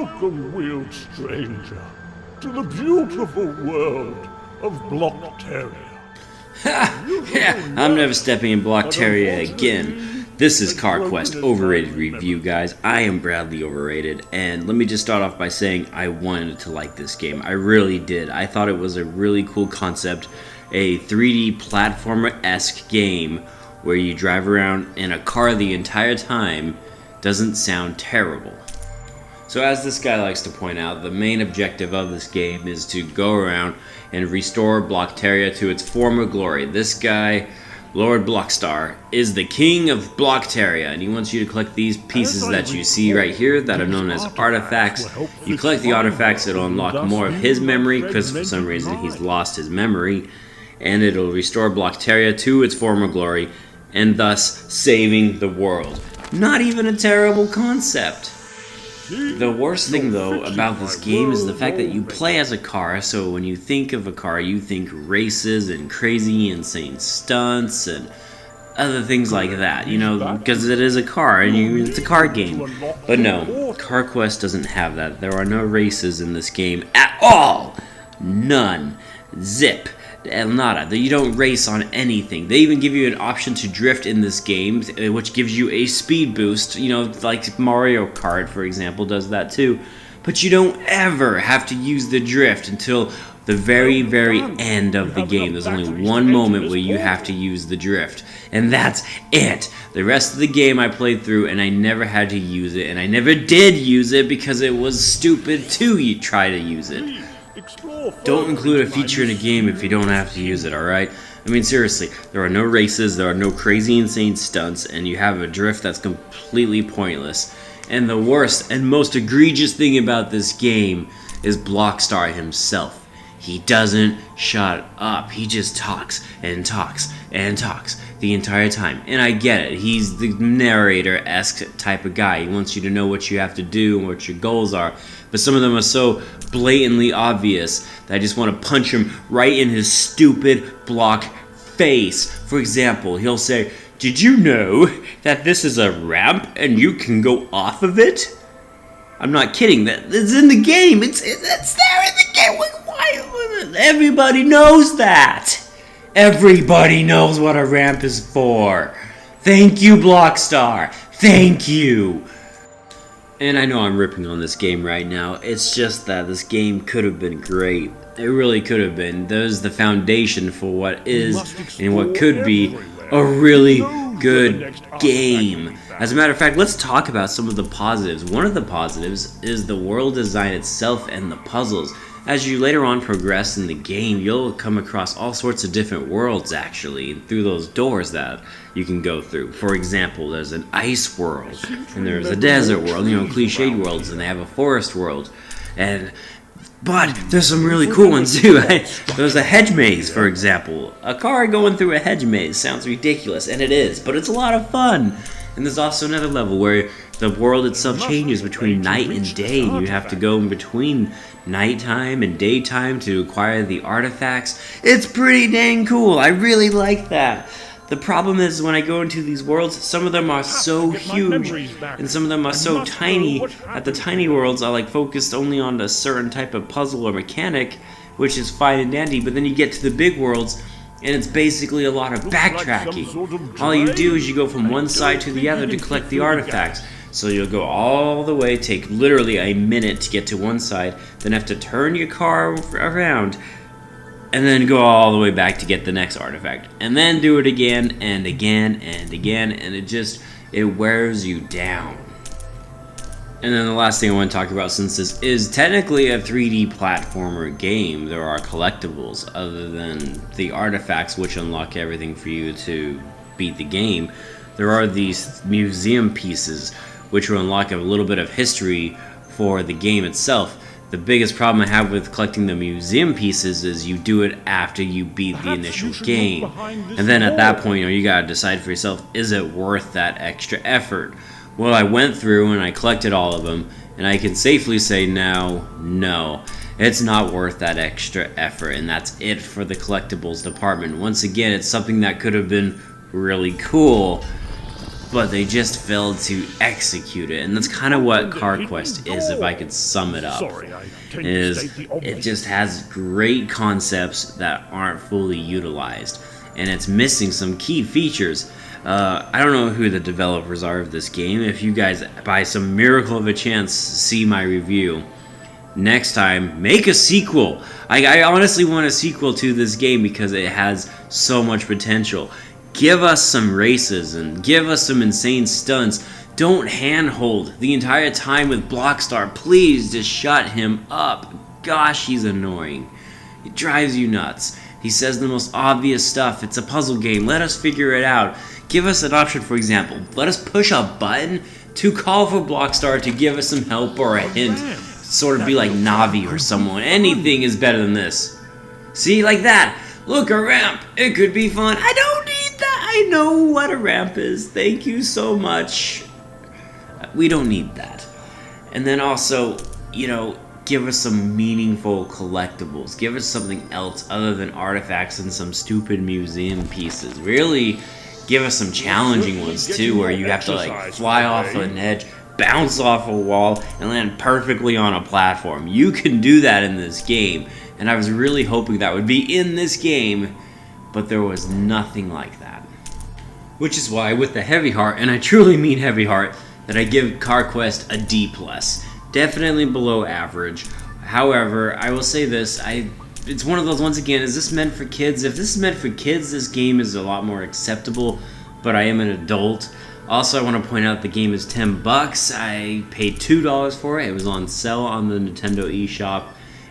Welcome, wheeled stranger, to the beautiful world of Blockteria. Yeah, I'm never stepping in Blockteria again. This is CarQuest Overrated Review, guys. I am Bradley Overrated, and let me just start off by saying I wanted to like this game. I really did. I thought it was a really cool concept, a 3D platformer-esque game where you drive around in a car the entire time. Doesn't sound terrible. So as this guy likes to point out, the main objective of this game is to go around and restore Blockteria to its former glory. This guy, Lord Blockstar, is the king of Blockteria, and he wants you to collect these pieces that you see right here that are known as artifacts. You collect the artifacts, it'll unlock more of his memory, because for some reason he's lost his memory, and it'll restore Blockteria to its former glory, and thus saving the world. Not even a terrible concept. The worst thing, though, about this game is the fact that you play as a car, so when you think of a car, you think races and crazy, insane stunts and other things like that, you know, because it is a car, and it's a car game. But no, CarQuest doesn't have that. There are no races in this game at all! None. Zip. El nada. You don't race on anything. They even give you an option to drift in this game, which gives you a speed boost, you know, like Mario Kart, for example, does that too. But you don't ever have to use the drift until the very, very end of the game. There's only one moment where you have to use the drift, and that's it. The rest of the game I played through, and I never had to use it, and I never did use it because it was stupid to try to use it. Don't include a feature in a game if you don't have to use it, alright? I mean, seriously, there are no races, there are no crazy insane stunts, and you have a drift that's completely pointless. And the worst and most egregious thing about this game is Blockstar himself. He doesn't shut up. He just talks and talks and talks the entire time. And I get it. He's the narrator-esque type of guy. He wants you to know what you have to do and what your goals are. But some of them are so blatantly obvious that I just want to punch him right in his stupid block face. For example, he'll say, "Did you know that this is a ramp and you can go off of it?" I'm not kidding. It's in the game. It's there in the game. Why? Everybody knows that. Everybody knows what a ramp is for. Thank you, Blockstar. Thank you. And I know I'm ripping on this game right now. It's just that this game could have been great. It really could have been. There's the foundation for what is and what could be a really good game. As a matter of fact, let's talk about some of the positives. One of the positives is the world design itself and the puzzles. As you later on progress in the game, you'll come across all sorts of different worlds, actually, through those doors that you can go through. For example, there's an ice world, and there's a desert world, you know, cliched worlds, and they have a forest world. But there's some really cool ones too. There's a hedge maze, for example. A car going through a hedge maze sounds ridiculous, and it is, but it's a lot of fun. And there's also another level where the world itself changes between night and day, and you have to go in between nighttime and daytime to acquire the artifacts. It's pretty dang cool. I really like that. The problem is when I go into these worlds, some of them are so huge and some of them are so tiny that the tiny worlds are like focused only on a certain type of puzzle or mechanic, which is fine and dandy, but then you get to the big worlds and it's basically a lot of backtracking. All you do is you go from one side to the other to collect the artifacts. So you'll go all the way, take literally a minute to get to one side, then have to turn your car around, and then go all the way back to get the next artifact. And then do it again, and again, and again, and it wears you down. And then the last thing I want to talk about, since this is technically a 3D platformer game, there are collectibles other than the artifacts which unlock everything for you to beat the game. There are these museum pieces which will unlock a little bit of history for the game itself. The biggest problem I have with collecting the museum pieces is you do it after you beat the initial game. And then at that point, you gotta decide for yourself, is it worth that extra effort? Well, I went through and I collected all of them, and I can safely say now, no. It's not worth that extra effort, and that's it for the collectibles department. Once again, it's something that could have been really cool, but they just failed to execute it. And that's kind of what CarQuest is, if I could sum it up. It just has great concepts that aren't fully utilized, and it's missing some key features. I don't know who the developers are of this game. If you guys, by some miracle of a chance, see my review, next time, make a sequel. I honestly want a sequel to this game because it has so much potential. Give us some races and give us some insane stunts. Don't handhold the entire time with Blockstar. Please just shut him up. Gosh, he's annoying. It drives you nuts. He says the most obvious stuff. It's a puzzle game. Let us figure it out. Give us an option, for example. Let us push a button to call for Blockstar to give us some help or a hint. Sort of be like Navi or someone. Anything is better than this. See, like that. Look, a ramp. It could be fun. I don't need that. I know what a ramp is. Thank you so much. We don't need that. And then also, you know, give us some meaningful collectibles. Give us something else other than artifacts and some stupid museum pieces. Really give us some challenging ones too, where you have to like fly off an edge, bounce off a wall, and land perfectly on a platform. You can do that in this game, and I was really hoping that would be in this game, but there was nothing like that. Which is why, with the heavy heart, and I truly mean heavy heart, that I give CarQuest a D+. Definitely below average. However, I will say this, it's one of those, once again, is this meant for kids? If this is meant for kids, this game is a lot more acceptable, but I am an adult. Also, I want to point out the game is $10. I paid $2 for it. It was on sale on the Nintendo eShop.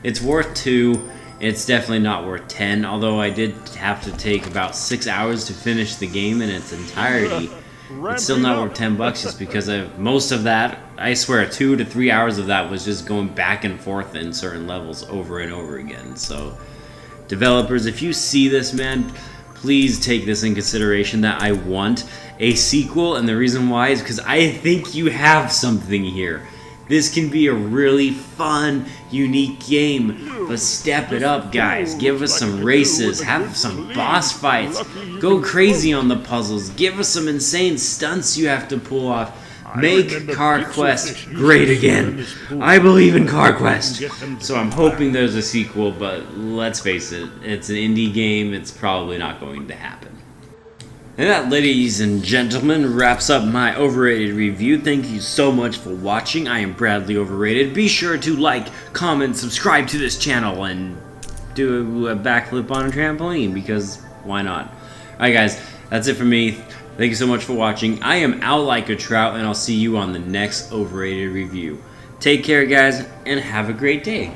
It's worth $2. It's definitely not worth $10, although I did have to take about 6 hours to finish the game in its entirety. It's still not worth $10 just because of most of that. I swear 2 to 3 hours of that was just going back and forth in certain levels over and over again. So, developers, if you see this, man, please take this in consideration that I want a sequel, and the reason why is because I think you have something here. This can be a really fun, unique game, but step it up, guys. Give us some races, have some boss fights, go crazy on the puzzles, give us some insane stunts you have to pull off. Make CarQuest great again. I believe in CarQuest. So I'm hoping there's a sequel, but let's face it, it's an indie game, it's probably not going to happen. And that, ladies and gentlemen, wraps up my Overrated review. Thank you so much for watching. I am Bradley Overrated. Be sure to like, comment, subscribe to this channel, and do a backflip on a trampoline, because why not? Alright guys, that's it for me. Thank you so much for watching. I am out like a trout, and I'll see you on the next Overrated review. Take care, guys, and have a great day.